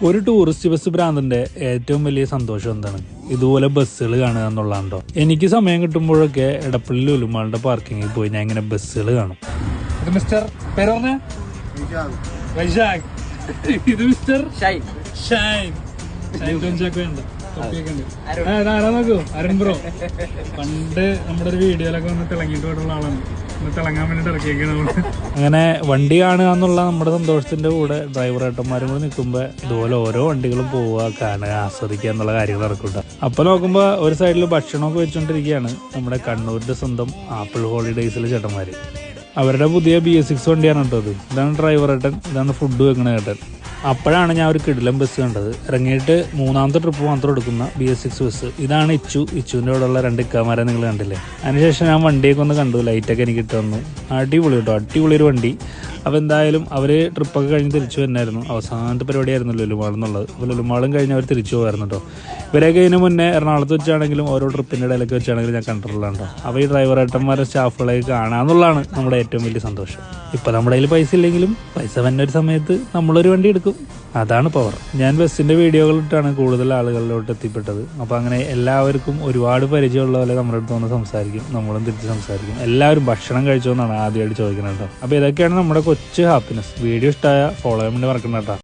ഒരു tourist bus ഭ്രാന്തന്റെ ഏറ്റവും വലിയ സന്തോഷം എന്താണ്? ഇതുപോലെ ബസ്സുകൾ കാണുക എന്നുള്ളതാണോ. എനിക്ക് സമയം കിട്ടുമ്പോഴൊക്കെ എടപ്പള്ളി ലുലുമാളുടെ പാർക്കിങ്ങിൽ പോയി ഞാൻ ഇങ്ങനെ ബസ്സുകൾ കാണും. ഇത് മിസ്റ്റർ പേര് പറഞ്ഞ വൈശാഖ്, ഇത് മിസ്റ്റർ ഷൈൻ. നോക്കൂ, അരുൺ ബ്രോ പണ്ട് നമ്മുടെ ഒരു വീഡിയോയിലൊക്കെ വന്ന് തിളങ്ങിയിട്ട് പോയിട്ടുള്ള ആളാണ്. തിളങ്ങാൻ വേണ്ടിട്ട് ഇറക്കിയേക്കാണ്. അങ്ങനെ വണ്ടി കാണുക എന്നുള്ള നമ്മുടെ സന്തോഷത്തിന്റെ കൂടെ ഡ്രൈവർ ഏട്ടന്മാരും കൂടെ നിൽക്കുമ്പോൾ ഇതുപോലെ ഓരോ വണ്ടികളും പോവുക, കാണുക, ആസ്വദിക്കുക എന്നുള്ള കാര്യങ്ങൾ ഇറക്കൂട്ട. അപ്പൊ നോക്കുമ്പോ ഒരു സൈഡിൽ ഭക്ഷണമൊക്കെ വെച്ചോണ്ടിരിക്കുകയാണ് നമ്മുടെ കണ്ണൂരിന്റെ സ്വന്തം ആപ്പിൾ ഹോളിഡേയ്സിലെ ചേട്ടന്മാര്. അവരുടെ പുതിയ BS6 വണ്ടിയാണ് കേട്ടത്. ഇതാണ് ഡ്രൈവർ ഏട്ടൻ, ഇതാണ് ഫുഡ് വെക്കണ ഏട്ടൻ. അപ്പോഴാണ് ഞാൻ ഒരു കിടിലം ബസ് കണ്ടത്. ഇറങ്ങിയിട്ട് 3ാമത്തെ ട്രിപ്പ് മാത്രം എടുക്കുന്ന BS6 ബസ്. ഇതാണ് ഇച്ചുവിൻ്റെ കൂടെയുള്ള 2 ഇക്കാമാരെ നിങ്ങൾ കണ്ടില്ലേ. അതിനുശേഷം ഞാൻ വണ്ടിയൊക്കെ ഒന്ന് കണ്ടു, ലൈറ്റൊക്കെ എനിക്ക് ഇട്ട് വന്നു. അടിപൊളി കേട്ടോ, അടിപൊളി ഒരു വണ്ടി. അപ്പോൾ എന്തായാലും അവർ ട്രിപ്പൊക്കെ കഴിഞ്ഞ് തിരിച്ചു തന്നെയായിരുന്നു. അവസാനത്തെ പരിപാടിയായിരുന്നു ലുലുമാൾ എന്നുള്ളത്. അപ്പോൾ ലുലുമാളും കഴിഞ്ഞ് അവർ തിരിച്ചു പോകായിരുന്നു കേട്ടോ. ഇവരൊക്കെ ഇതിന് മുന്നേ എറണാകുളത്ത് വെച്ചാണെങ്കിലും ഓരോ ട്രിപ്പിൻ്റെ ഇടയിലൊക്കെ വെച്ചാണെങ്കിലും ഞാൻ കണ്ടിട്ടുള്ളതാണ് കേട്ടോ. അപ്പോൾ ഈ ഡ്രൈവർ ഏട്ടന്മാരെ സ്റ്റാഫുകളെയൊക്കെ കാണാമെന്നുള്ളതാണ് നമ്മുടെ ഏറ്റവും വലിയ സന്തോഷം. ഇപ്പോൾ നമ്മുടെ കയ്യിൽ പൈസ ഇല്ലെങ്കിലും പൈസ വന്ന ഒരു സമയത്ത് നമ്മളൊരു വണ്ടി എടുക്കും. അതാണ് പവർ. ഞാൻ ബസ്സിൻ്റെ വീഡിയോകളിട്ടാണ് കൂടുതൽ ആളുകളിലോട്ട് എത്തിപ്പെട്ടത്. അപ്പോൾ അങ്ങനെ എല്ലാവർക്കും ഒരുപാട് പരിചയമുള്ള പോലെ നമ്മുടെ അടുത്ത് വന്ന് സംസാരിക്കും, നമ്മളും തിരിച്ച് സംസാരിക്കും. എല്ലാവരും ഭക്ഷണം കഴിച്ചോന്നാണ് ആദ്യമായിട്ട് ചോദിക്കുന്നത് കേട്ടോ. അപ്പോൾ ഇതൊക്കെയാണ് നമ്മുടെ കൊച്ചു ഹാപ്പിനെസ്. വീഡിയോ ഇഷ്ടമായ ഫോളോ ചെയ്യാൻ വേണ്ടി മറക്കണ്ട കേട്ടോ.